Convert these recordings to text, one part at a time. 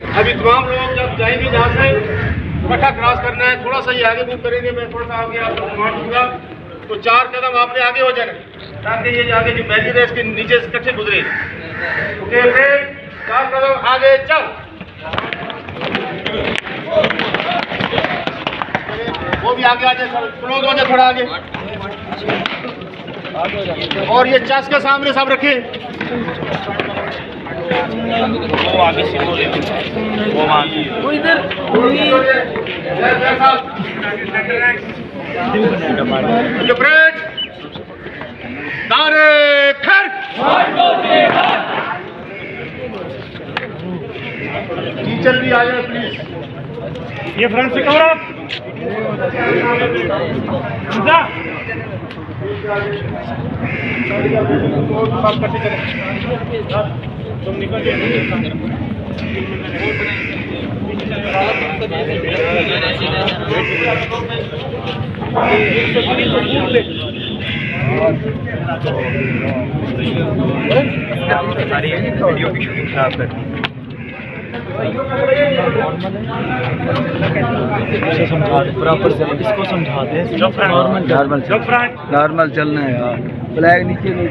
ابھی تمام لوگ جب جائیں گے جہاں سے پٹھا کراس کرنا ہے، تھوڑا سا یہ آگے موو کریں گے، میں تھوڑا سا آگے آپ کو کمانڈ دوں گا، تو 4 قدم آپ نے آگے ہو جانا تاکہ یہ آگے جو بیریئر ہے اس کے نیچے سے کٹھے گزرے. اوکے اوکے، 4 قدم آگے چل. وہ بھی آگے آ جائے سر، کلوز ہو جائے تھوڑا آگے. اور یہ چیسٹ کے سامنے سب رکھیں. وہ آگے سے وہ ادھر ٹیچر بھی آئے پلیز. یہ فرنٹ سے کور اپ تم نکل ویڈیو کی شوٹنگ خراب کر سمجھا دے برابر سے اس کو سمجھا دے. نارمل چلنا ہے یار، فلیگ نیچے نہیں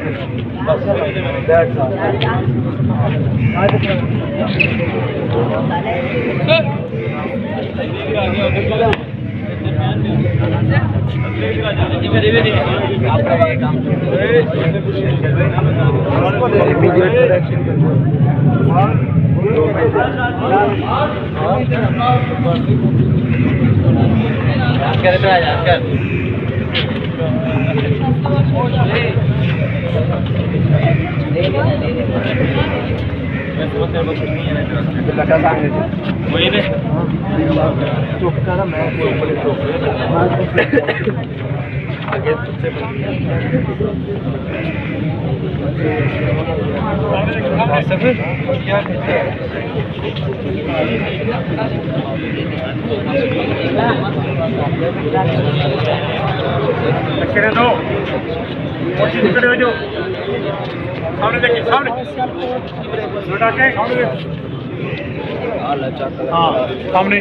سامنے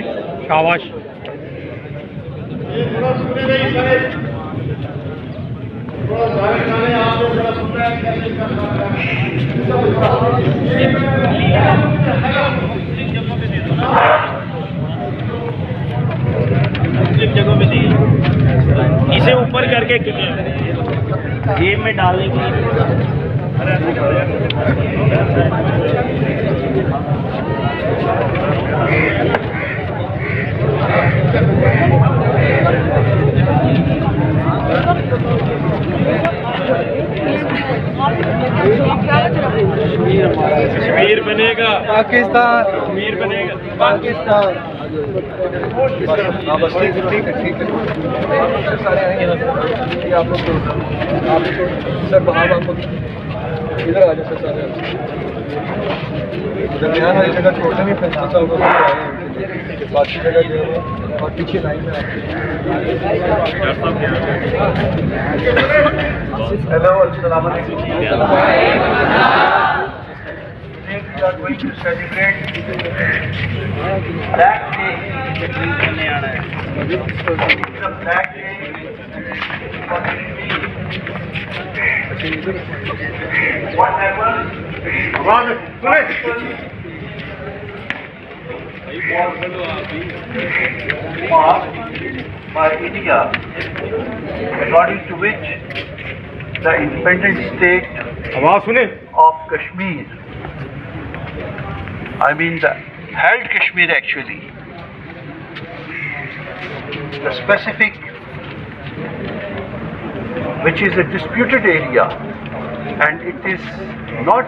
شاباش. اسے اوپر کر کے جیب میں ڈالنے کی کشمیر بنے گا پاکستان، کشمیر بنے گا پاکستان. بس ٹھیک ہے ٹھیک ہے ٹھیک ہے. آپ لوگ سر وہاں آپ ادھر آ جائے سر. سارے درمیان والی جگہ چھوڑ دیں گے، پھر سال کو باقی جگہ جو ہے اور پیچھے لائن میں. ہیلو، السلام علیکم. We are going to celebrate Black Day. It's a Black Day for what happened? Was by India, according to which the independent state of Kashmir, I mean the held Kashmir actually, the specific, which is a disputed area, and it is not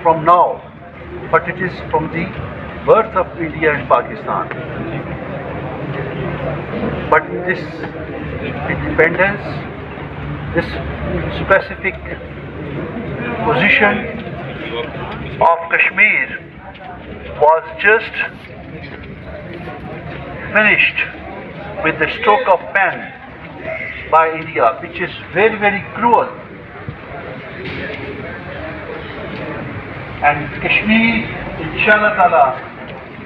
from now, but it is from the birth of India and Pakistan. But this independence, this specific position of Kashmir was just finished with the stroke of pen by India, which is very, very cruel. And Kashmir, inshallah ta'ala,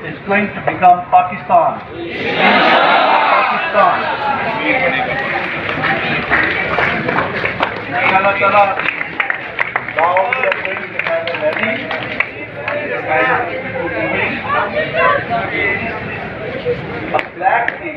is going to become Pakistan. Pakistan. Inshallah Ta'ala, now we are going to have a rally and a black day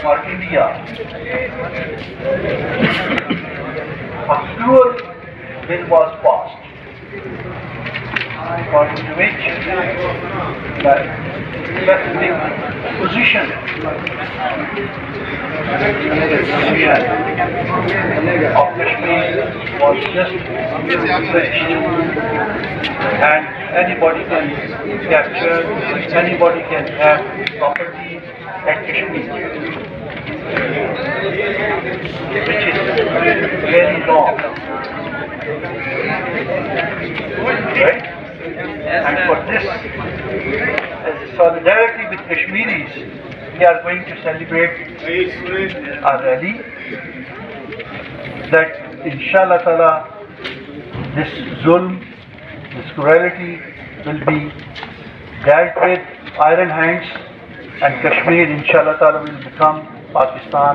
for India. A cruel bill was passed, according to which the specific position of Kashmir was just finished, and anybody can capture, anybody can have property at Kashmir, which is very wrong. Right? And for this, as a solidarity with Kashmiris, we are going to celebrate a rally that inshallah ta'ala this zulm, this cruelty will be dealt with iron hands, and Kashmir inshallah ta'ala will become Pakistan.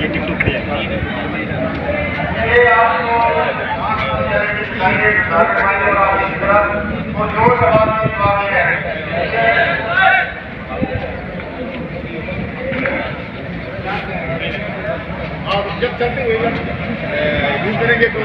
یہ ٹک ٹک پہ جائے یہ آپ کو جو سوال ہے آپ جب چلتے ہوئے یوز کریں گے تو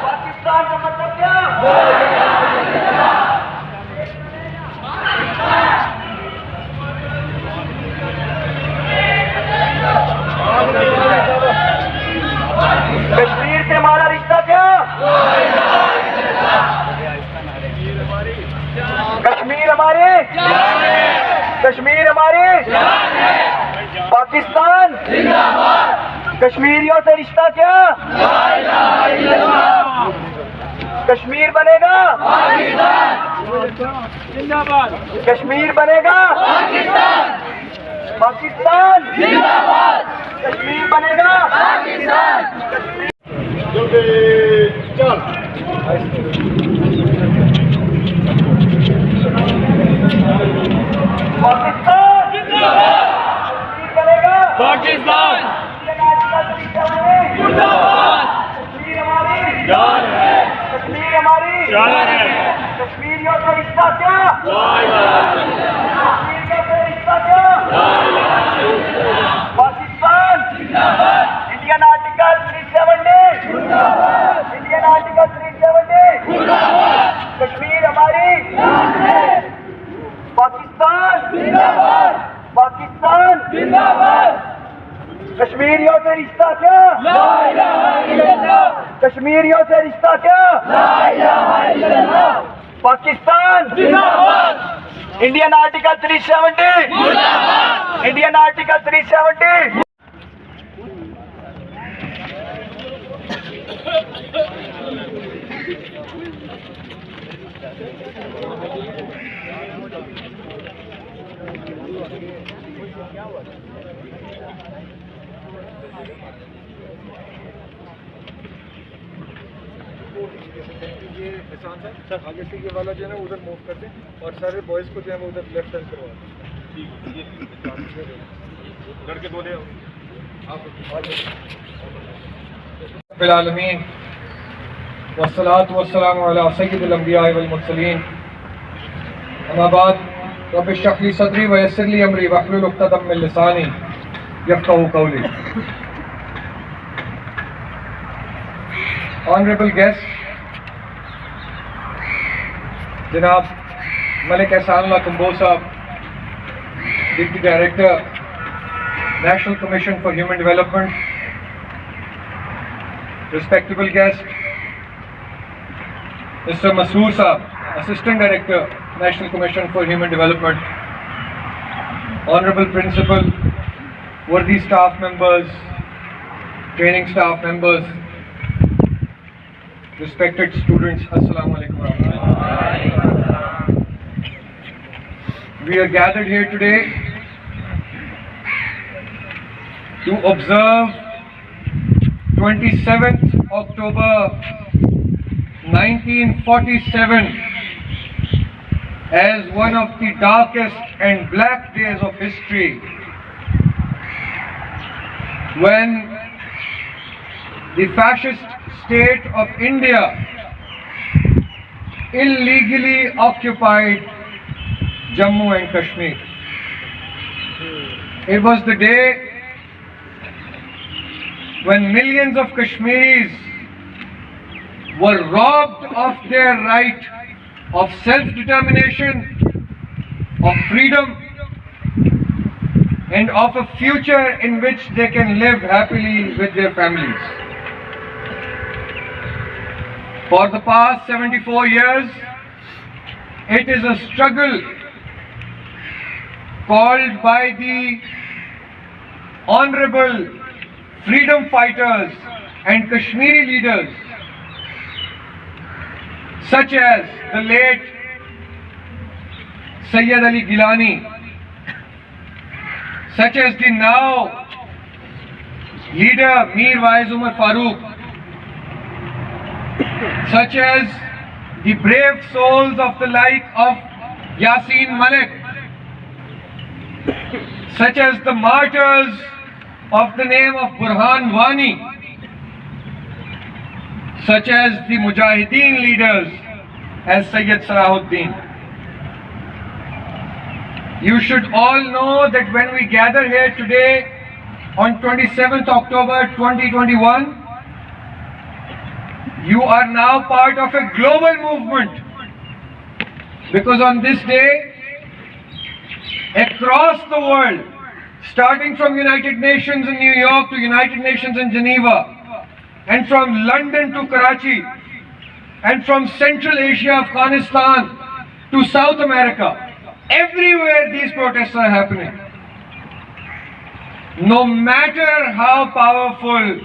پاکستان کا مطلب کیا؟ کشمیر سے ہمارا رشتہ کیا؟ کشمیر ہماری کشمیر ہماری پاکستان کشمیریوں سے رشتہ کیا؟ کشمیر بنے گا کشمیر بنے گا پاکستان کشمیر بنے گا پاکستان بنے گا پاکستان کشمیر ہماری جان ہے کشمیر ہماری جان ہے کشمیریوں کا رشتہ کیا کشمیریوں کا رشتہ کیا Pakistan Indian article 370 Indian article 370 Kashmir ہماری پاکستان پاکستان کشمیریوں سے رشتہ کیا کشمیریوں سے رشتہ کیا Pakistan Indian article 370 Indian article 370 سر آگے سے یہ والا جو ہے نا ادھر موو کر دیں اور سارے بوائز کو جو ہے وہ ادھر لیفٹ ہینڈ کروا دیں لڑکے دو لے آپ رب العالمین والصلاة والسلام علی سید الانبیاء والمرسلین اما بعد رب اشرح لی صدری ویسر لی امری واحلل عقدۃ من لسانی یفقہوا قولی. Honorable guest جناب ملک احسان اللہ کمبوہ صاحب, deputy director national commission for human development, respectable guest Mr. Masoor Saab, Assistant Director, National Commission for Human Development, Honorable Principal, worthy staff members, training staff members, respected students, Assalamu alaikum wa rahmatullah. We are gathered here today to observe 27th October 1947 as one of the darkest and black days of history, when the fascist state of India illegally occupied Jammu and Kashmir. It was the day when millions of Kashmiris were robbed of their right of self-determination, of freedom, and of a future in which they can live happily with their families. For the past 74 years, it is a struggle called by the honorable freedom fighters and Kashmiri leaders such as the late Sayyid Ali Gilani, such as the now leader Mir Waiz Umar Farooq, such as the brave souls of the like of Yasin Malik, such as the martyrs of the name of Burhan Wani, such as the Mujahideen leaders as Sayyid Salahuddin. You should all know that when we gather here today on 27th October 2021, you are now part of a global movement, because on this day, across the world, starting from United Nations in New York to United Nations in Geneva, and from London to Karachi, and from Central Asia, Afghanistan to South America, everywhere these protests are happening. No matter how powerful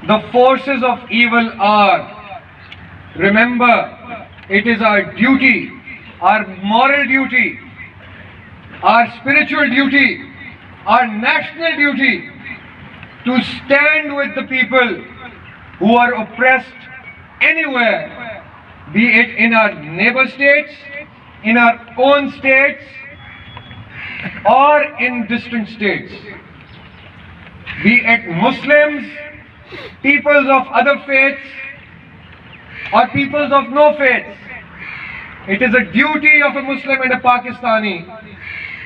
the forces of evil are, remember, it is our duty, our moral duty, our spiritual duty, our national duty to stand with the people who are oppressed anywhere, be it in our neighbor states, in our own states, or in distant states. Be it Muslims, peoples of other faiths, or peoples of no faiths. It is a duty of a Muslim and a Pakistani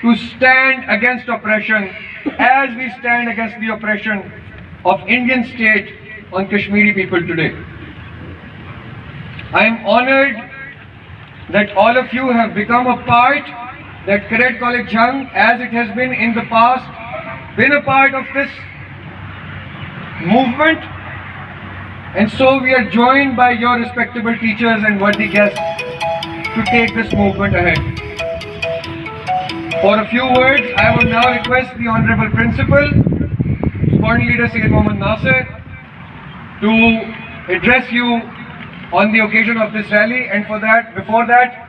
to stand against oppression as we stand against the oppression of Indian state on Kashmiri people today. I am honored that all of you have become a part, that Cadet College Jhang, as it has been in the past, been a part of this movement, and so we are joined by your respectable teachers and worthy guests to take this movement ahead. For a few words, I would now request the Honorable Principal, Student Leader Sayyid Mohammad Nasir, to address you on the occasion of this rally, and before that,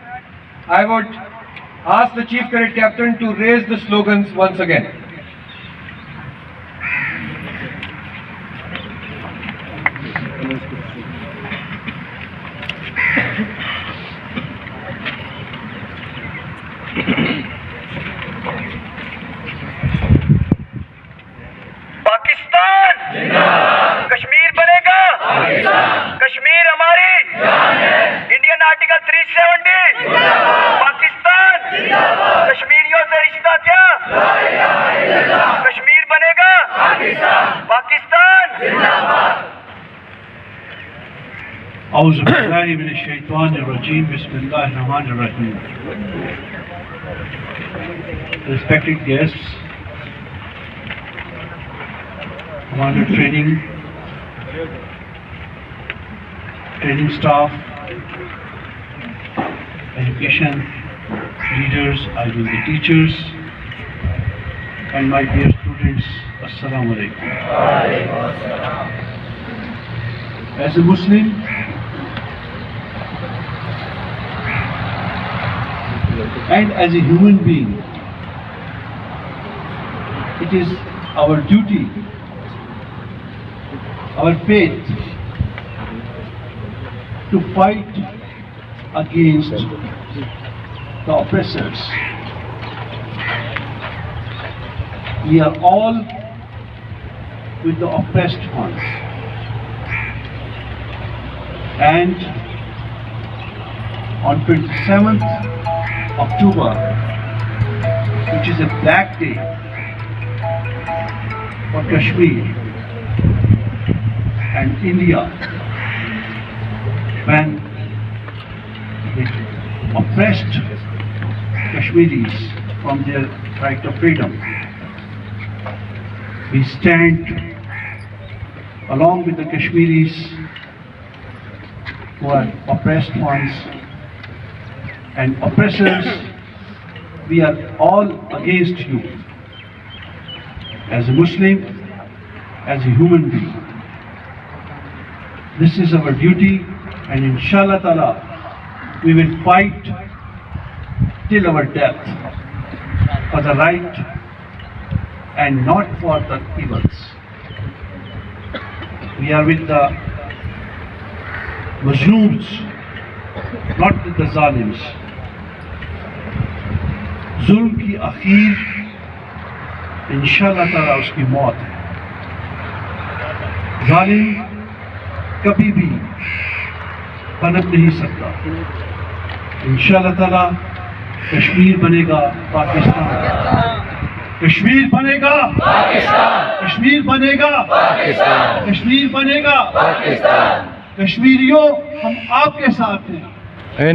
I would ask the Chief Cadet Captain to raise the slogans once again. Pakistan Kashmir بنے أعوذ بالله من الشيطان الرجيم بسم الله الرحمن الرحيم. Respected guests, Commander training staff, education leaders, I mean the teachers, and my dear students, Assalamu alaikum. As a Muslim, and as a human being, it is our duty, our faith, to fight against the oppressors. We are all with the oppressed ones. And on 27th October, which is a black day for Kashmir and India, when the oppressed Kashmiris from their right of freedom, we stand along with the Kashmiris who are oppressed ones and oppressors. We are all against you. As a Muslim, as a human being, this is our duty, and inshallah ta'ala we will fight till our death for the right and not for the evils. We are with the Mazlooms, not with the Zalims. ظلم کی آخر انشاءاللہ تعالیٰ اس کی موت ہے. ظالم کبھی بھی پنپ نہیں سکتا. انشاءاللہ تعالیٰ کشمیر بنے گا پاکستان. کشمیر بنے گا پاکستان. کشمیر بنے گا پاکستان. کشمیر بنے گا پاکستان. کشمیریوں ہم آپ کے ساتھ ہیں.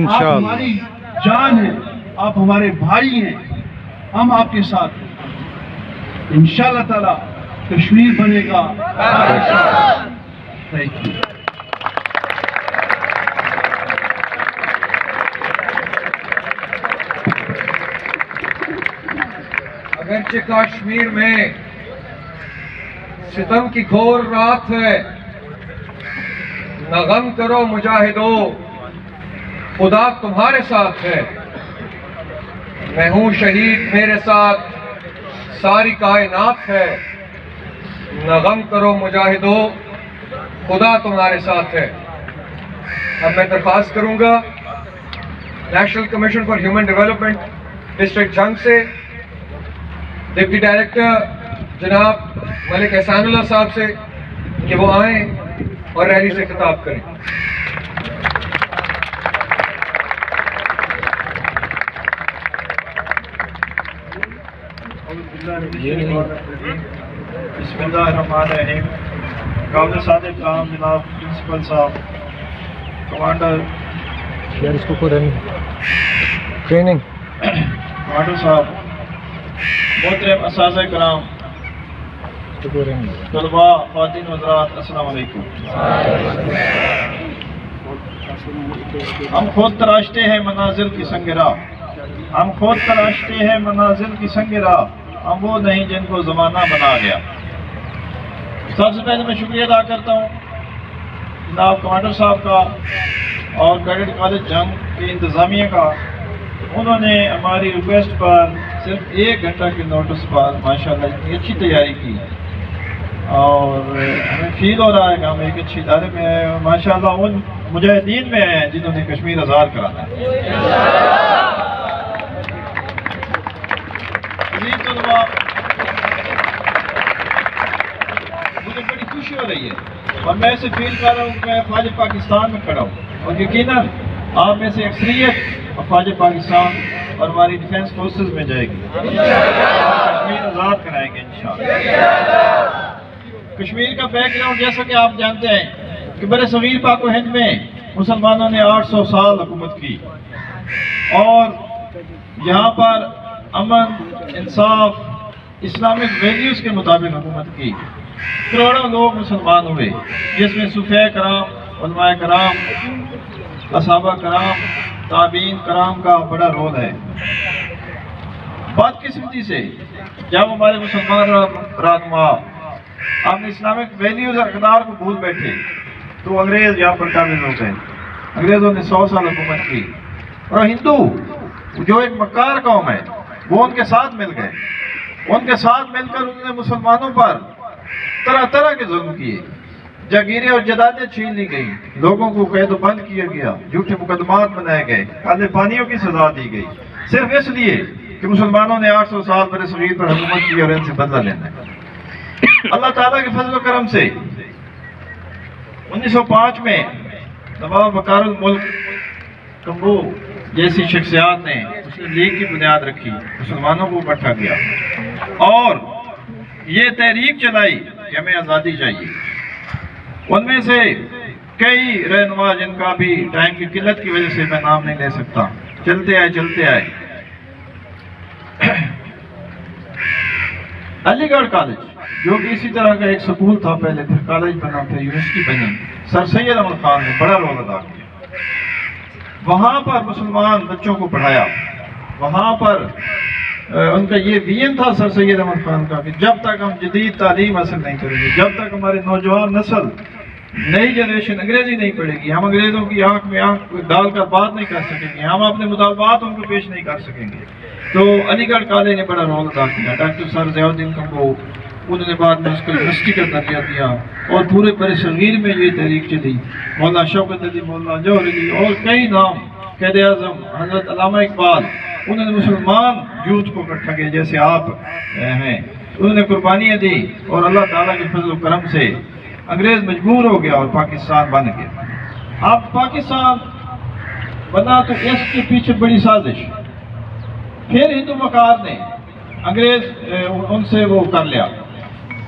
آپ ہماری جان ہیں, آپ ہمارے بھائی ہیں, ہم آپ کے ساتھ ہیں. انشاءاللہ تعالیٰ کشمیر بنے گا پاکستان. Thank you. اگرچہ کشمیر میں ستم کی گھور رات ہے, نہ غم کرو مجاہدو, خدا تمہارے ساتھ ہے. میں ہوں شہید, میرے ساتھ ساری کائنات ہے. نہ غم کرو مجاہدو, خدا تمہارے ساتھ ہے. اب میں درخواست کروں گا national commission for human development district Jhang سے ڈپٹی ڈائریکٹر جناب ملک احسان اللہ صاحب سے کہ وہ آئیں اور ریلی سے خطاب کریں. بسم اللہ الرحمن الرحیم. قابل صادق کام جناب پرنسپل صاحب, کمانڈر کمانڈر صاحب, محترم اساتذہ کرام, طلباء, خواتین حضرات, السلام علیکم. ہم خود تراشتے ہیں منازل کی سنگ راہ, ہم خود تراشتے ہیں منازل کی سنگ راہ, ہم وہ نہیں جن کو زمانہ بنا گیا. سب سے پہلے میں شکریہ ادا کرتا ہوں جناب کمانڈر صاحب کا اور کیڈٹ کالج جنگ کی انتظامیہ کا. انہوں نے ہماری ریکویسٹ پر صرف 1 گھنٹہ کے نوٹس پر ماشاءاللہ اتنی اچھی تیاری کی, اور ہمیں فیل ہو رہا ہے کہ ہم ایک اچھی ادارے میں ہیں. ماشاءاللہ ان مجاہدین میں ہیں جنہوں نے کشمیر آزاد کرانا ہے. مجھے بڑی خوشی ہو رہی ہے اور میں اسے فیل کر رہا ہوں کہ میں افواج پاکستان میں کھڑا ہوں, اور یقیناً آپ میں سے اکثریت افواج پاکستان اور ہماری ڈیفینس فورسز میں جائے گی. کشمیر آزاد کرائیں گے انشاءاللہ. کشمیر کا بیک گراؤنڈ جیسا کہ آپ جانتے ہیں کہ برصغیر پاک و ہند میں مسلمانوں نے 800 سال حکومت کی اور یہاں پر امن، انصاف، اسلامک ویلیوز کے مطابق حکومت کی. کروڑوں لوگ مسلمان ہوئے جس میں صوفیاء کرام، علماء کرام، اصحابہ کرام، تابعین کرام کا بڑا رول ہے. بدقسمتی سے جب ہمارے مسلمان رہنما اپنے اسلامک ویلیوز اور اقدار کو بھول بیٹھے تو انگریز یہاں پر قابض ہو گئے. انگریزوں نے 100 سال حکومت کی اور ہندو جو ایک مکار قوم ہے وہ ان کے ساتھ مل گئے. ان کے ساتھ مل کر انہوں نے مسلمانوں پر طرح طرح کے ظلم کیے. جاگیریں اور جائیدادیں چھین لی گئی، لوگوں کو قید و بند کیا گیا، جھوٹے مقدمات بنائے گئے، کالے پانیوں کی سزا دی گئی، صرف اس لیے کہ مسلمانوں نے 800 سال بر صغیر پر حکومت کی اور ان سے بدلہ لینا ہے. اللہ تعالیٰ کے فضل و کرم سے 1905 میں نواب وقار الملک کمبو جیسی شخصیات نے مسلم لیگ کی بنیاد رکھی، مسلمانوں کو اکٹھا کیا اور یہ تحریک چلائی کہ ہمیں آزادی چاہیے. ان میں سے کئی رہنما جن کا بھی ٹائم کی قلت کی وجہ سے میں نام نہیں لے سکتا چلتے آئے. علی گڑھ کالج جو کہ اسی طرح کا ایک سکول تھا پہلے، پھر کالج بنا، پھر یونیورسٹی بنی، سر سید احمد خان نے بڑا رول ادا کیا. وہاں پر مسلمان بچوں کو پڑھایا. وہاں پر ان کا یہ وین تھا سر سید احمد خان کا کہ جب تک ہم جدید تعلیم حاصل نہیں کریں گے، جب تک ہمارے نوجوان نسل، نئی جنریشن انگریزی نہیں پڑھے گی، ہم انگریزوں کی آنکھ میں آنکھ ڈال کر بات نہیں کر سکیں گے، ہم اپنے مطالبات ان کو پیش نہیں کر سکیں گے. تو علی گڑھ کالج نے بڑا رول ادا کیا. ڈاکٹر سر ضیاء الدین کمبو انہوں نے بعد میں اس کو یونیورسٹی کا درجہ دیا اور پورے بر صغیر میں یہ تحریک چلی. مولانا شوکت علی، مولانا جوہر علی اور کئی نام، قائد اعظم حضرت علامہ اقبال، انہوں نے مسلمان یوتھ کو اکٹھا کیا جیسے آپ ہیں. انہوں نے قربانیاں دی اور اللہ تعالیٰ کے فضل و کرم سے انگریز مجبور ہو گیا اور پاکستان بن گیا. اب پاکستان بنا تو اس کے پیچھے بڑی سازش. پھر ہندو مکار نے انگریز ان سے وہ کر لیا،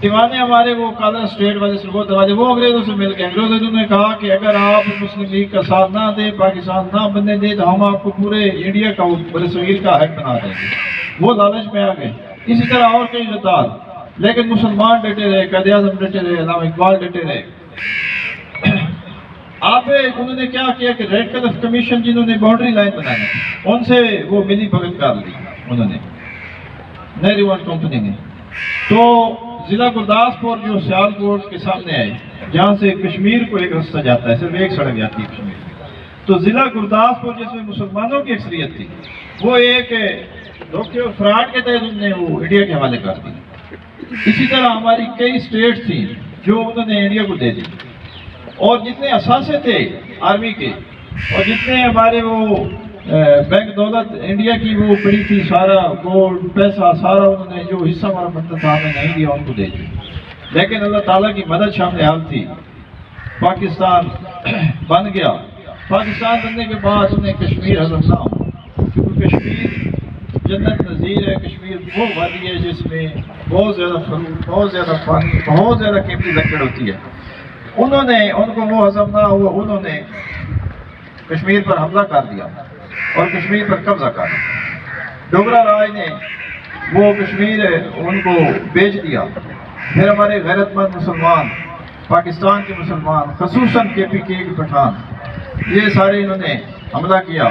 دیوانے ہمارے وہ کالر اسٹیٹ والے سے وہ دیوانے وہ انگریزوں سے مل گئے. انگریزوں نے کہا کہ اگر آپ مسلم لیگ کا ساتھ نہ دیں، پاکستان نہ بننے دیں تو ہم آپ کو پورے انڈیا کا بر صغیر کا حق بنا دیں گے. وہ لالچ میں آ گئے. اسی طرح اور کئی غدار، لیکن مسلمان ڈٹے رہے، قائد اعظم ڈٹے رہے، علامہ اقبال ڈٹے رہے. آپ انہوں نے کیا کیا کہ ریڈ کلف کمیشن جنہوں نے باؤنڈری لائن بنائی ان سے وہ ملی بھگت کر لی انہوں نے، نہرو اینڈ کمپنی نے. تو ضلع گرداسپور جو سیالکوٹ کے سامنے ہے جہاں سے کشمیر کو ایک رستہ جاتا ہے، صرف ایک سڑک جاتی ہے کشمیر، تو ضلع گرداسپور جس میں مسلمانوں کی اکثریت تھی وہ ایک دھوکے اور فراڈ کے تحت انہوں نے وہ انڈیا کے حوالے کر دی. اسی طرح ہماری کئی اسٹیٹ تھیں جو انہوں نے انڈیا کو دے دی اور جتنے اثاثے تھے آرمی کے اور جتنے ہمارے وہ بینک دولت انڈیا کی وہ پڑی تھی، سارا گولڈ پیسہ سارا انہوں نے جو حصہ ہمارا بنتا تھا ہمیں نہیں دیا، ان کو دے دی. لیکن اللہ تعالیٰ کی مدد شامل حال تھی، پاکستان بن گیا. پاکستان بننے کے بعد انہیں کشمیر حضرت نام، کیونکہ کشمیر جنت نظیر ہے. کشمیر وہ وادی ہے جس میں بہت زیادہ فروٹ، بہت زیادہ پانی، بہت زیادہ قیمتی لکڑ ہوتی ہے. انہوں نے ان کو وہ ہضم نہ ہوا، انہوں نے کشمیر پر حملہ کر دیا اور کشمیر پر قبضہ کر دیا. ڈوگرا راج نے وہ کشمیر ان کو بیچ دیا. پھر ہمارے غیرت مند مسلمان، پاکستان کے مسلمان، خصوصاً کے پی کے پٹھان، یہ سارے انہوں نے حملہ کیا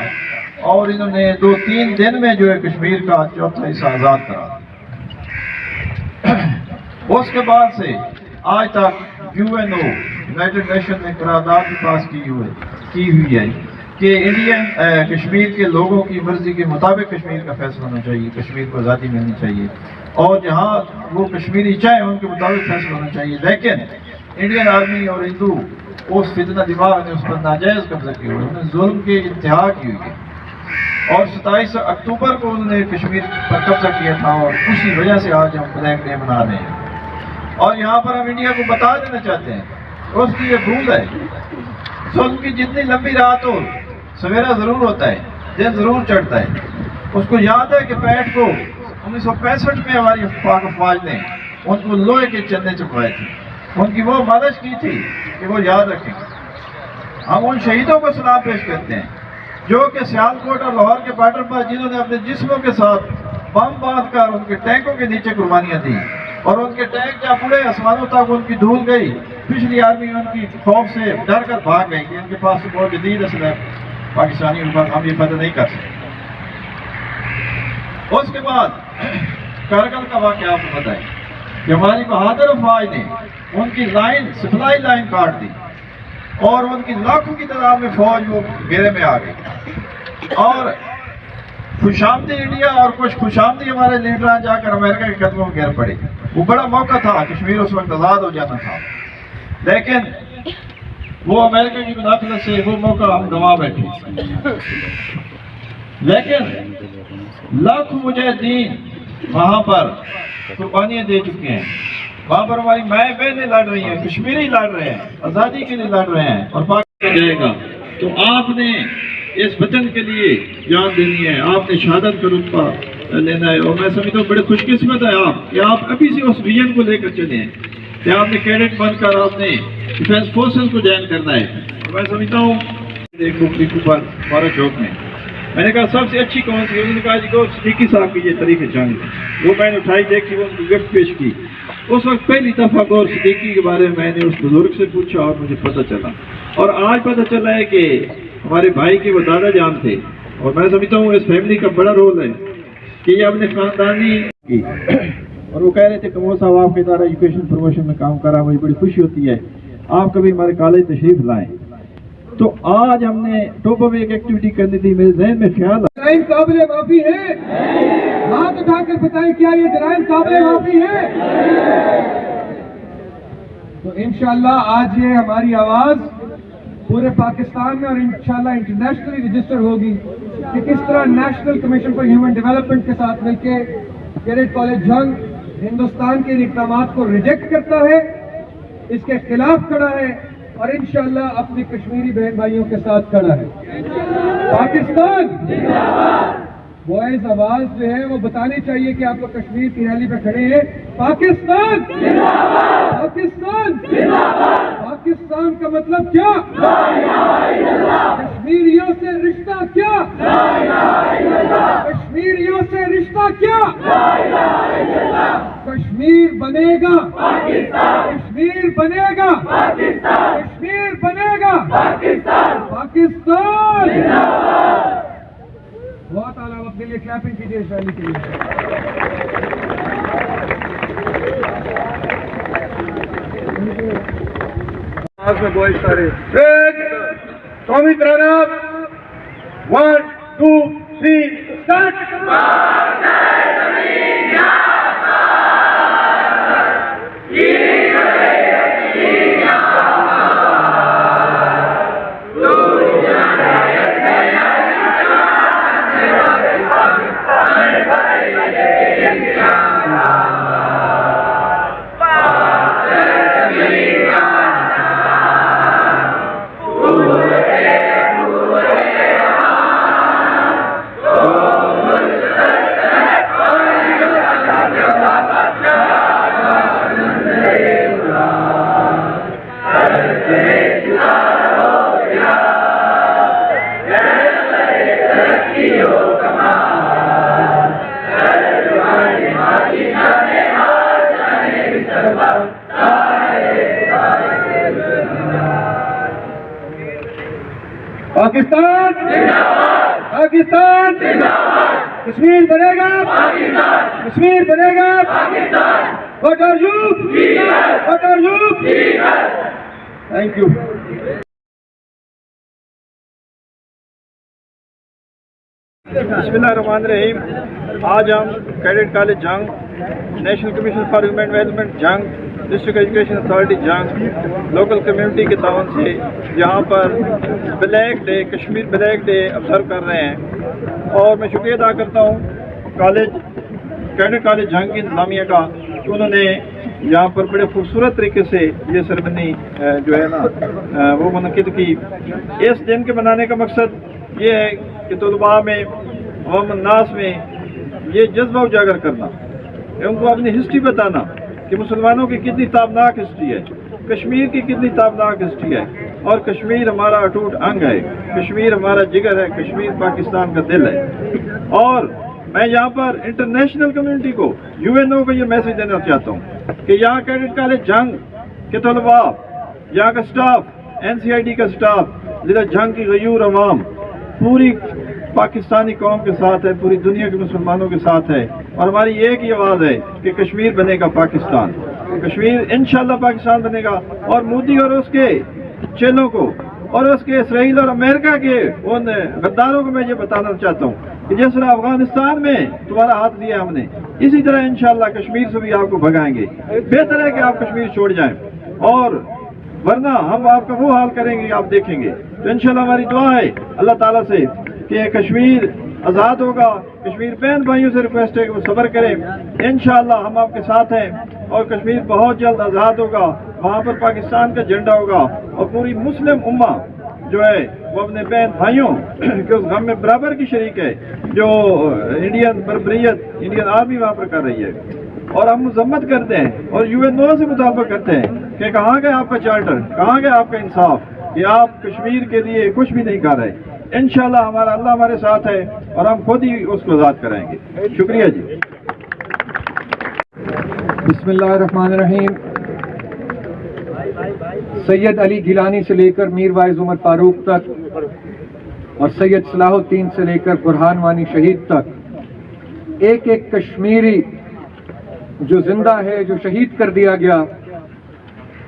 اور انہوں نے 2-3 دن میں جو ہے کشمیر کا چوتھا حصہ آزاد کرا. اس کے بعد سے آج تک UNO یونائٹڈ نیشن نے قرارداد بھی پاس کی ہوئی ہے کہ کشمیر کے لوگوں کی مرضی کے مطابق کشمیر کا فیصلہ ہونا چاہیے، کشمیر کو آزادی ملنی چاہیے اور جہاں وہ کشمیری چاہیں ان کے مطابق فیصلہ ہونا چاہیے. لیکن انڈین آرمی اور ہندو اس فتنہ دماغ نے اس پر ناجائز قبضہ کیا ہوئے، انہوں نے ظلم کی انتہا کی ہوئی ہے اور 27 اکتوبر کو انہوں نے کشمیر پر قبضہ کیا تھا اور اسی وجہ سے آج ہم بلیک ڈے منا رہے ہیں. اور یہاں پر ہم انڈیا کو بتا دینا چاہتے ہیں، اس کی یہ بھول ہے، ظلم کی جتنی لمبی رات ہو سویرا ضرور ہوتا ہے، دن ضرور چڑھتا ہے. اس کو یاد ہے کہ 65 کو 1965 میں ہماری پاک افواج نے ان کو لوہے کے چنے چکوائے تھے. ان کی وہ مالش کی تھی کہ وہ یاد رکھیں. ہم ان شہیدوں کو سلام پیش کرتے ہیں جو کہ سیالکوٹ اور لاہور کے بارڈر پر جنہوں نے اپنے جسموں کے ساتھ بم باندھ کر ان کے ٹینکوں کے نیچے قربانیاں دی، اور ان کے ٹینک جب اڑے آسمانوں تک ان کی دھول گئی، پچھلی آرمی ان کی خوف سے ڈر کر بھاگ گئی کہ ان کے پاس بہت جدید اسلحہ پاکستانی ان پر ہم یہ فتح نہیں کر سکتے۔ اس کے بعد کارگل کا واقعہ آپ کو بتائیں کہ ہماری بہادر افواج نے ان کی لائن سپلائی لائن کاٹ دی اور ان کی لاکھوں کی تعداد میں فوج وہ گھیرے میں آ گئی، اور خوشامدی انڈیا اور کچھ خوشامدی ہمارے لیڈران جا کر امریکہ کے قدموں میں گر پڑے۔ وہ بڑا موقع تھا، کشمیر اس وقت آزاد ہو جانا تھا، لیکن وہ امریکہ کی مداخلت سے وہ موقع ہم گنوا بیٹھے۔ لیکن لاکھوں مجاہدین وہاں پر قربانیاں دے چکے ہیں، وہاں پر ہماری مائیں بہنیں لڑ رہی ہیں، کشمیری لڑ رہے ہیں، آزادی کے لیے لڑ رہے ہیں، اور پاکستان جائے گا تو آپ نے اس وطن کے لیے جان دینی ہے، آپ نے شہادت کا رتبہ لینا ہے۔ اور میں سمجھتا ہوں بڑے خوش قسمت ہے آپ کہ آپ ابھی سے اس ویژن کو لے کر چلے ہیں کہ آپ نے کیڈٹ بن کر آپ نے ڈیفینس فورسز کو جوائن کرنا ہے۔ میں سمجھتا ہوں ہمارا چوک میں نے کہا سب سے اچھی کون سی، انہوں نے کہا جی کو صدیقی صاحب کی یہ تاریخ جنگ، وہ میں نے اٹھائی دیکھی، وہ ان کی گفٹ پیش کی۔ اس وقت پہلی دفعہ غور صدیقی کے بارے میں نے اس بزرگ سے پوچھا اور مجھے پتہ چلا، اور آج پتہ چلا ہے کہ ہمارے بھائی کے وہ دادا جان تھے، اور میں سمجھتا ہوں اس فیملی کا بڑا رول ہے کہ یہ اپنے خاندانی کی، اور وہ کہہ رہے تھے کہ وہ صاحب آپ کے ادارہ ایجوکیشن پروموشن میں کام کر رہا، مجھے بڑی خوشی ہوتی ہے آپ کبھی ہمارے کالج تشریف لائیں۔ تو آج ہم نے ٹوپو میں ایک ایکٹیویٹی کرنی تھی، میرے ذہن میں خیال جرائم قابل معافی ہے؟ ہاتھ اٹھا کر بتائیں کیا یہ جرائم قابل معافی ہے؟ تو انشاءاللہ آج یہ ہماری آواز پورے پاکستان میں اور انشاءاللہ انٹرنیشنلی رجسٹر ہوگی کہ کس طرح national commission for human development کے ساتھ مل کے کیڈٹ کالج جنگ ہندوستان کے اقدامات کو ریجیکٹ کرتا ہے، اس کے خلاف کھڑا ہے، اور انشاءاللہ اپنی کشمیری بہن بھائیوں کے ساتھ کھڑا ہے۔ پاکستان وائس آواز جو ہے وہ بتانی چاہیے کہ آپ لوگ کشمیر کی ریلی پہ کھڑے ہیں۔ پاکستان پاکستان پاکستان کا مطلب کیا؟ کشمیریوں سے رشتہ کیا؟ کشمیریوں سے رشتہ کیا؟ کشمیر بنے گا، کشمیر بنے گا، کشمیر بنے گا، پاکستان۔ بہت اعلیٰ، آپ اپنے لیے کلیپنگ کیجیے اس ریلی کے لیے۔ قومی ترانہ 1 2 3 اسٹارٹ۔ پاکستان پاکستان کشمیر بنے گا، کشمیر بنے گا، What are you? What are you? Thank you. بسم اللہ الرحمن الرحیم۔ آج ہم cadet college Jhang, national commission for human development Jhang, district education authority Jhang, local community کے تعاون سے یہاں پر black day, Kashmir black day observe کر رہے ہیں، اور میں شکریہ ادا کرتا ہوں کیڈٹ کالج جنگ کی انتظامیہ کا کہ انہوں نے یہاں پر بڑے خوبصورت طریقے سے یہ سرمنی جو ہے نا وہ منعقد کی۔ اس دن کے منانے کا مقصد یہ ہے کہ طلباء میں، عوام الناس میں یہ جذبہ اجاگر کرنا، ان کو اپنی ہسٹری بتانا کہ مسلمانوں کی کتنی تابناک ہسٹری ہے، کشمیر کی کتنی تابناک ہسٹری ہے، اور کشمیر ہمارا اٹوٹ انگ ہے، کشمیر ہمارا جگر ہے، کشمیر پاکستان کا دل ہے۔ اور میں یہاں پر انٹرنیشنل کمیونٹی کو، UN کو یہ میسج دینا چاہتا ہوں کہ یہاں کیڈٹ کالج جنگ کے طلباء، یہاں کا سٹاف، NCID کا سٹاف، ضلع جنگ کی غیور عوام پوری پاکستانی قوم کے ساتھ ہے، پوری دنیا کے مسلمانوں کے ساتھ ہے، اور ہماری ایک ہی آواز ہے کہ کشمیر بنے گا پاکستان، کشمیر انشاءاللہ پاکستان بنے گا۔ اور مودی اور اس کے چیلوں کو اور اس کے اسرائیل اور امریکہ کے ان غداروں کو میں یہ بتانا چاہتا ہوں کہ جس طرح افغانستان میں تمہارا ہاتھ لیا ہم نے، اسی طرح انشاءاللہ کشمیر سے بھی آپ کو بھگائیں گے۔ بہتر ہے کہ آپ کشمیر چھوڑ جائیں، اور ورنہ ہم آپ کا وہ حال کریں گے کہ آپ دیکھیں گے۔ تو انشاءاللہ ہماری دعا ہے اللہ تعالیٰ سے کہ کشمیر آزاد ہوگا۔ کشمیر بہن بھائیوں سے ریکویسٹ ہے کہ وہ صبر کریں، انشاءاللہ ہم آپ کے ساتھ ہیں، اور کشمیر بہت جلد آزاد ہوگا، وہاں پر پاکستان کا جھنڈا ہوگا، اور پوری مسلم امہ جو ہے وہ اپنے بہن بھائیوں کے اس غم میں برابر کی شریک ہے جو انڈین بربریت، انڈین آرمی وہاں پر کر رہی ہے۔ اور ہم مذمت کرتے ہیں اور UN سے مطالبہ کرتے ہیں کہ کہاں گیا آپ کا چارٹر، کہاں گیا آپ کا انصاف، کہ آپ کشمیر کے لیے کچھ بھی نہیں کر رہے۔ انشاءاللہ اللہ ہمارے ساتھ ہے، اور ہم خود ہی اس کو آزاد کرائیں گے۔ شکریہ جی۔ بسم اللہ الرحمن الرحیم۔ سید علی گیلانی سے لے کر میر وائز عمر فاروق تک، اور سید صلاح الدین سے لے کر برہان وانی شہید تک، ایک ایک کشمیری جو زندہ ہے، جو شہید کر دیا گیا،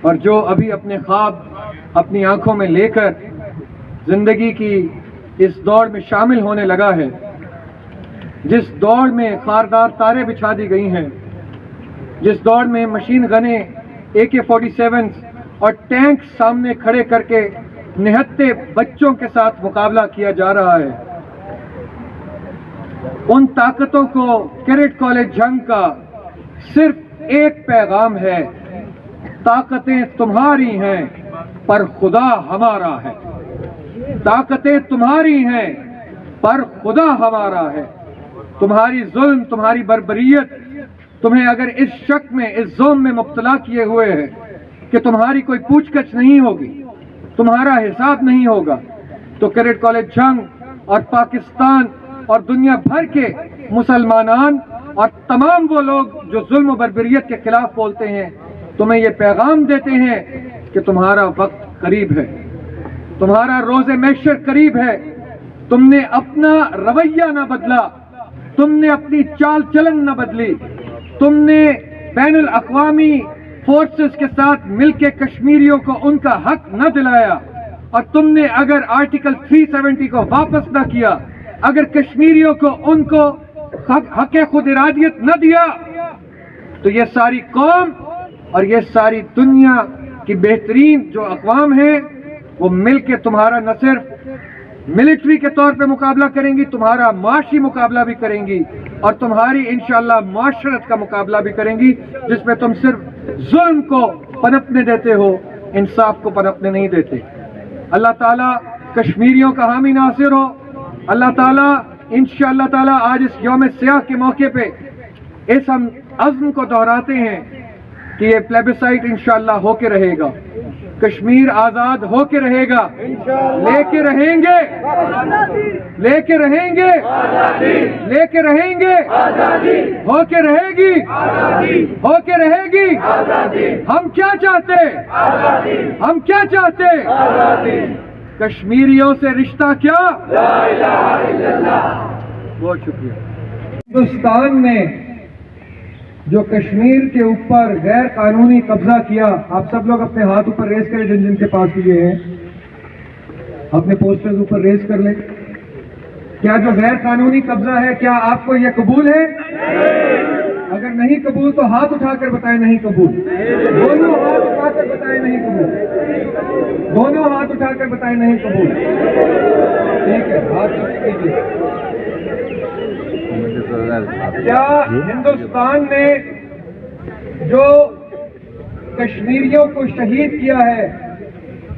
اور جو ابھی اپنے خواب اپنی آنکھوں میں لے کر زندگی کی اس دوڑ میں شامل ہونے لگا ہے، جس دوڑ میں خاردار تاریں بچھا دی گئی ہیں، جس دوڑ میں مشین گنیں، AK-47 اور ٹینک سامنے کھڑے کر کے نہتے بچوں کے ساتھ مقابلہ کیا جا رہا ہے، ان طاقتوں کو کیڈٹ کالج جنگ کا صرف ایک پیغام ہے: طاقتیں تمہاری ہیں پر خدا ہمارا ہے، طاقتیں تمہاری ہیں پر خدا ہمارا ہے۔ تمہاری ظلم، تمہاری بربریت تمہیں اگر اس شک میں، اس ظلم میں مبتلا کیے ہوئے ہے کہ تمہاری کوئی پوچھ گچھ نہیں ہوگی، تمہارا حساب نہیں ہوگا، تو کیڈٹ کالج جنگ اور پاکستان اور دنیا بھر کے مسلمانان اور تمام وہ لوگ جو ظلم و بربریت کے خلاف بولتے ہیں، تمہیں یہ پیغام دیتے ہیں کہ تمہارا وقت قریب ہے، تمہارا روز محشر قریب ہے۔ تم نے اپنا رویہ نہ بدلا، تم نے اپنی چال چلن نہ بدلی، تم نے بین الاقوامی فورسز کے ساتھ مل کے کشمیریوں کو ان کا حق نہ دلایا، اور تم نے اگر آرٹیکل 370 کو واپس نہ کیا، اگر کشمیریوں کو ان کو حق خود ارادیت نہ دیا، تو یہ ساری قوم اور یہ ساری دنیا کی بہترین جو اقوام ہیں وہ مل کے تمہارا نہ صرف ملٹری کے طور پہ مقابلہ کریں گی، تمہارا معاشی مقابلہ بھی کریں گی، اور تمہاری انشاءاللہ معاشرت کا مقابلہ بھی کریں گی، جس میں تم صرف ظلم کو پنپنے دیتے ہو، انصاف کو پنپنے نہیں دیتے۔ اللہ تعالیٰ کشمیریوں کا حامی ناصر ہو۔ اللہ تعالیٰ انشاءاللہ تعالیٰ آج اس یوم سیاہ کے موقع پہ اس ہم عزم کو دہراتے ہیں کہ یہ پلیبسائٹ انشاءاللہ ہو کے رہے گا، کشمیر آزاد ہو کے رہے گا، لے کے رہیں گے، لے کے رہیں گے، لے کے رہیں گے، ہو کے رہے گی، ہو کے رہے گی۔ ہم کیا چاہتے؟ ہم کیا چاہتے؟ کشمیریوں سے رشتہ کیا؟ بہت شکریہ۔ ہندوستان میں جو کشمیر کے اوپر غیر قانونی قبضہ کیا، آپ سب لوگ اپنے ہاتھ اوپر ریز کریں جن جن کے پاس یہ ہیں، اپنے پوسٹرز اوپر ریز کر لیں۔ کیا جو غیر قانونی قبضہ ہے کیا آپ کو یہ قبول ہے؟ اگر نہیں قبول تو ہاتھ اٹھا کر بتائیں نہیں قبول، دونوں ہاتھ اٹھا کر بتائیں نہیں قبول، دونوں ہاتھ اٹھا کر بتائیں نہیں قبول۔ ٹھیک ہے، ہاتھ اٹھا کیجیے۔ کیا ہندوستان نے جو کشمیریوں کو شہید کیا ہے،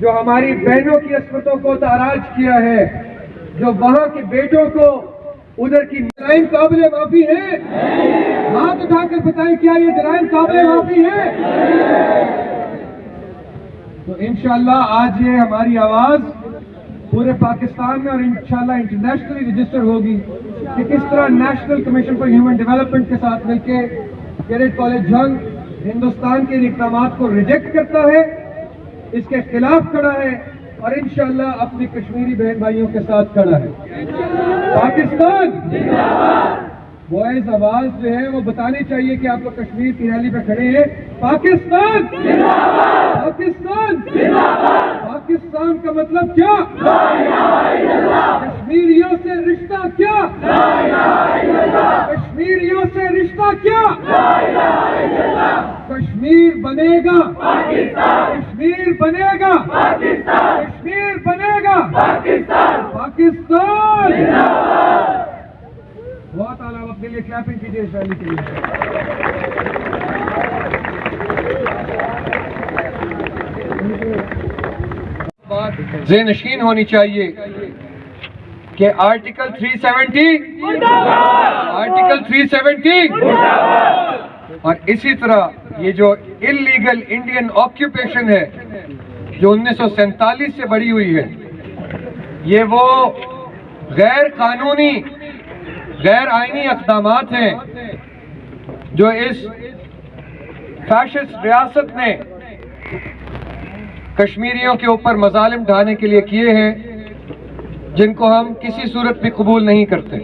جو ہماری بہنوں کی عصمتوں کو تاراج کیا ہے، جو وہاں کے بیٹوں کو ادھر کی جرائم قابل معافی ہے؟ ہاتھ اٹھا کر بتائیں کیا یہ جرائم قابل معافی ہے؟ تو انشاءاللہ آج یہ ہماری آواز پورے پاکستان میں اور انشاءاللہ انٹرنیشنلی رجسٹر ہوگی کہ کس طرح national commission for human development کے ساتھ مل کے کیڈٹ کالج جنگ ہندوستان کے اقدامات کو ریجیکٹ کرتا ہے، اس کے خلاف کھڑا ہے اور انشاءاللہ اپنی کشمیری بہن بھائیوں کے ساتھ کھڑا ہے۔ پاکستان وائس آواز جو ہے وہ بتانی چاہیے کہ آپ لوگ کشمیر کی ریلی پہ کھڑے ہیں۔ پاکستان پاکستان پاکستان کا مطلب کیا؟ کشمیریوں سے رشتہ کیا؟ کشمیریوں سے رشتہ کیا؟ کشمیر بنے گا، کشمیر بنے گا، کشمیر بنے گا، پاکستان۔ بہت اعلیٰ، آپ کے لیے کلیپنگ کیجیے اس ریلی کے لیے۔ بات ذہن نشین ہونی چاہیے کہ آرٹیکل 370 آرٹیکل 370 اور اسی طرح یہ جو انلیگل انڈین آکیوپیشن ہے جو 1947 سے بڑھی ہوئی ہے، یہ وہ غیر قانونی غیر آئینی اقدامات ہیں جو اس فیشسٹ ریاست نے کشمیریوں کے اوپر مظالم ڈھانے کے لیے کیے ہیں، جن کو ہم کسی صورت بھی قبول نہیں کرتے۔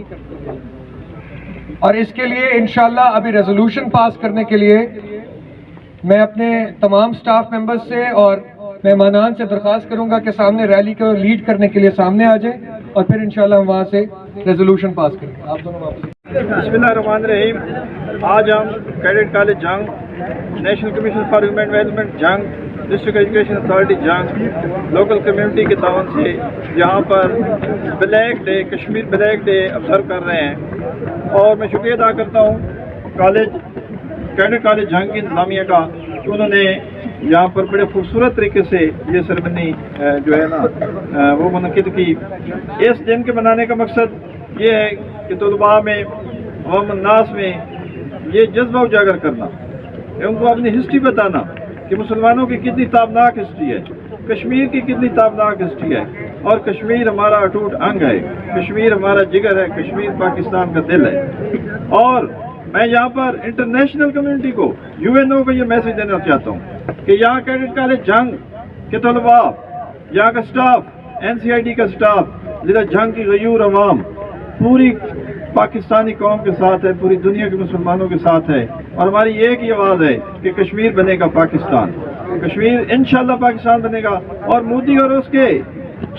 اور اس کے لیے انشاءاللہ ابھی ریزولوشن پاس کرنے کے لیے میں اپنے تمام سٹاف ممبرز سے اور مہمانان سے درخواست کروں گا کہ سامنے ریلی کو لیڈ کرنے کے لیے سامنے آ جائیں اور پھر انشاءاللہ ہم وہاں سے ریزولوشن پاس کریں گے۔ آپ دونوں واپس۔ بسم اللہ الرحمن الرحیم۔ آج ہم cadet college Jhang, national commission for human development Jhang, district education authority Jhang, local community کے تعاون سے یہاں پر black day, Kashmir black day observe کر رہے ہیں، اور میں شکریہ ادا کرتا ہوں کیڈٹ کالج جنگ کی انتظامیہ کا کہ انہوں نے یہاں پر بڑے خوبصورت طریقے سے یہ سرمنی جو ہے نا وہ منعقد کی۔ اس دن کے منانے کا مقصد یہ ہے کہ طلباء میں، عوام الناس میں یہ جذبہ اجاگر کرنا، ان کو اپنی ہسٹری بتانا کہ مسلمانوں کی کتنی تابناک ہسٹری ہے، کشمیر کی کتنی تابناک ہسٹری ہے، اور کشمیر ہمارا اٹوٹ انگ ہے، کشمیر ہمارا جگر ہے، کشمیر پاکستان کا دل ہے۔ اور میں یہاں پر انٹرنیشنل کمیونٹی کو، UN کو یہ میسج دینا چاہتا ہوں کہ یہاں کیڈٹ کالج جنگ کے طلباء، یہاں کا سٹاف، NCID کا سٹاف، ضلع جنگ کی غیور عوام پوری پاکستانی قوم کے ساتھ ہے، پوری دنیا کے مسلمانوں کے ساتھ ہے، اور ہماری ایک ہی آواز ہے کہ کشمیر بنے گا پاکستان، کشمیر انشاءاللہ پاکستان بنے گا۔ اور مودی اور اس کے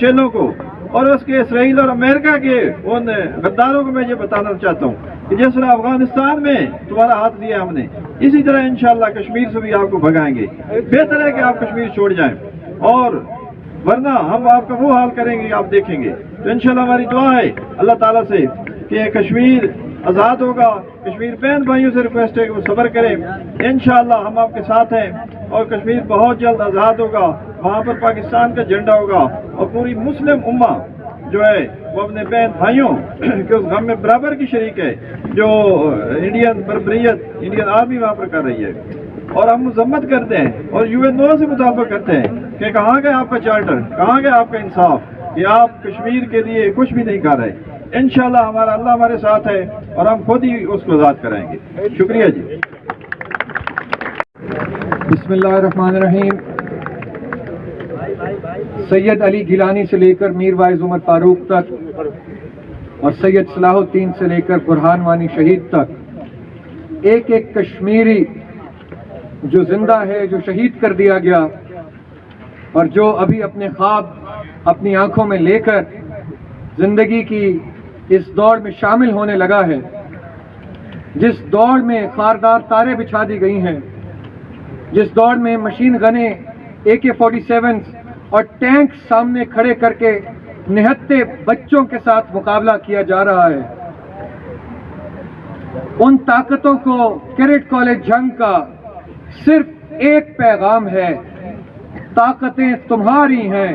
چیلوں کو اور اس کے اسرائیل اور امریکہ کے ان غداروں کو میں یہ بتانا چاہتا ہوں کہ جس طرح افغانستان میں تمہارا ہاتھ دیا ہم نے، اسی طرح انشاءاللہ کشمیر سے بھی آپ کو بھگائیں گے۔ بہتر ہے کہ آپ کشمیر چھوڑ جائیں، اور ورنہ ہم آپ کا وہ حال کریں گے کہ آپ دیکھیں گے۔ تو انشاءاللہ ہماری دعا ہے اللہ تعالیٰ سے کہ کشمیر آزاد ہوگا۔ کشمیر بہن بھائیوں سے ریکویسٹ ہے کہ وہ صبر کریں، انشاءاللہ ہم آپ کے ساتھ ہیں، اور کشمیر بہت جلد آزاد ہوگا، وہاں پر پاکستان کا جھنڈا ہوگا، اور پوری مسلم امہ جو ہے وہ اپنے بہن بھائیوں کے اس غم میں برابر کی شریک ہے جو انڈین بربریت، انڈین آرمی وہاں پر کر رہی ہے۔ اور ہم مذمت کرتے ہیں اور UN سے مطالبہ کرتے ہیں کہ کہاں گئے آپ کا چارٹر، کہاں گئے آپ کا انصاف، کہ آپ کشمیر کے لیے کچھ بھی نہیں کر رہے۔ انشاءاللہ اللہ ہمارے ساتھ ہے، اور ہم خود ہی اس کو آزاد کرائیں گے۔ شکریہ جی۔ بسم اللہ الرحمن الرحیم۔ سید علی گیلانی سے لے کر میر وائز عمر فاروق تک، اور سید صلاح الدین سے لے کر برہان وانی شہید تک، ایک ایک کشمیری جو زندہ ہے، جو شہید کر دیا گیا، اور جو ابھی اپنے خواب اپنی آنکھوں میں لے کر زندگی کی اس دوڑ میں شامل ہونے لگا ہے، جس دوڑ میں خاردار تاریں بچھا دی گئی ہیں، جس دوڑ میں مشین گنیں، AK-47 اور ٹینک سامنے کھڑے کر کے نہتے بچوں کے ساتھ مقابلہ کیا جا رہا ہے، ان طاقتوں کو کیڈٹ کالج جنگ کا صرف ایک پیغام ہے: طاقتیں تمہاری ہیں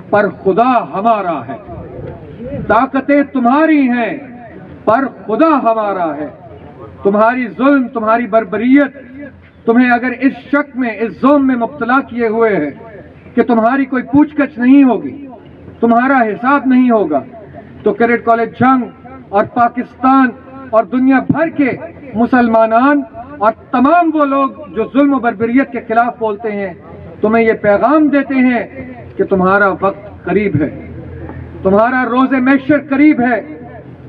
پر خدا ہمارا ہے، طاقتیں تمہاری ہیں پر خدا ہمارا ہے۔ تمہاری ظلم، تمہاری بربریت تمہیں اگر اس شک میں، اس ظلم میں مبتلا کیے ہوئے ہے کہ تمہاری کوئی پوچھ گچھ نہیں ہوگی، تمہارا حساب نہیں ہوگا، تو کیڈٹ کالج جنگ اور پاکستان اور دنیا بھر کے مسلمانان اور تمام وہ لوگ جو ظلم و بربریت کے خلاف بولتے ہیں تمہیں یہ پیغام دیتے ہیں کہ تمہارا وقت قریب ہے، تمہارا روز محشر قریب ہے۔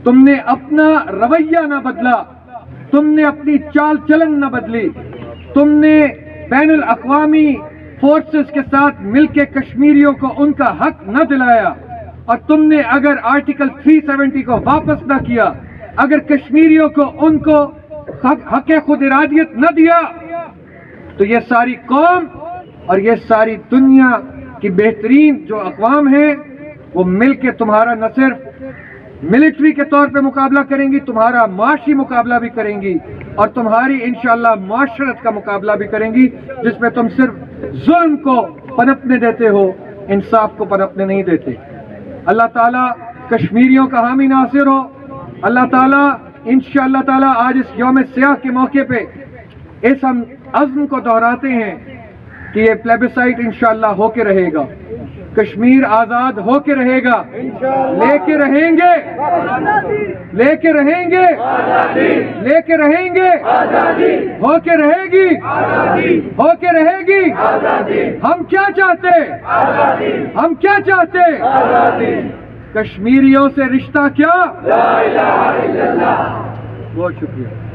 تم نے اپنا رویہ نہ بدلا، تم نے اپنی چال چلن نہ بدلی، تم نے بین الاقوامی فورسز کے ساتھ مل کے کشمیریوں کو ان کا حق نہ دلایا، اور تم نے اگر آرٹیکل 370 کو واپس نہ کیا، اگر کشمیریوں کو ان کو حق خود ارادیت نہ دیا، تو یہ ساری قوم اور یہ ساری دنیا کی بہترین جو اقوام ہیں وہ مل کے تمہارا نہ صرف ملٹری کے طور پہ مقابلہ کریں گی، تمہارا معاشی مقابلہ بھی کریں گی، اور تمہاری انشاءاللہ معاشرت کا مقابلہ بھی کریں گی، جس میں تم صرف ظلم کو پنپنے دیتے ہو، انصاف کو پنپنے نہیں دیتے۔ اللہ تعالیٰ کشمیریوں کا حامی ناصر ہو۔ اللہ تعالیٰ انشاءاللہ تعالیٰ آج اس یوم سیاہ کے موقع پہ اس ہم عزم کو دہراتے ہیں کہ یہ پلیبسائٹ انشاءاللہ ہو کے رہے گا، کشمیر آزاد ہو کے رہے گا، لے کے رہیں گے، لے کے رہیں گے، لے کے رہیں گے، ہو کے رہے گی، ہو کے رہے گی۔ ہم کیا چاہتے؟ ہم کیا چاہتے؟ کشمیریوں سے رشتہ کیا؟ بہت شکریہ۔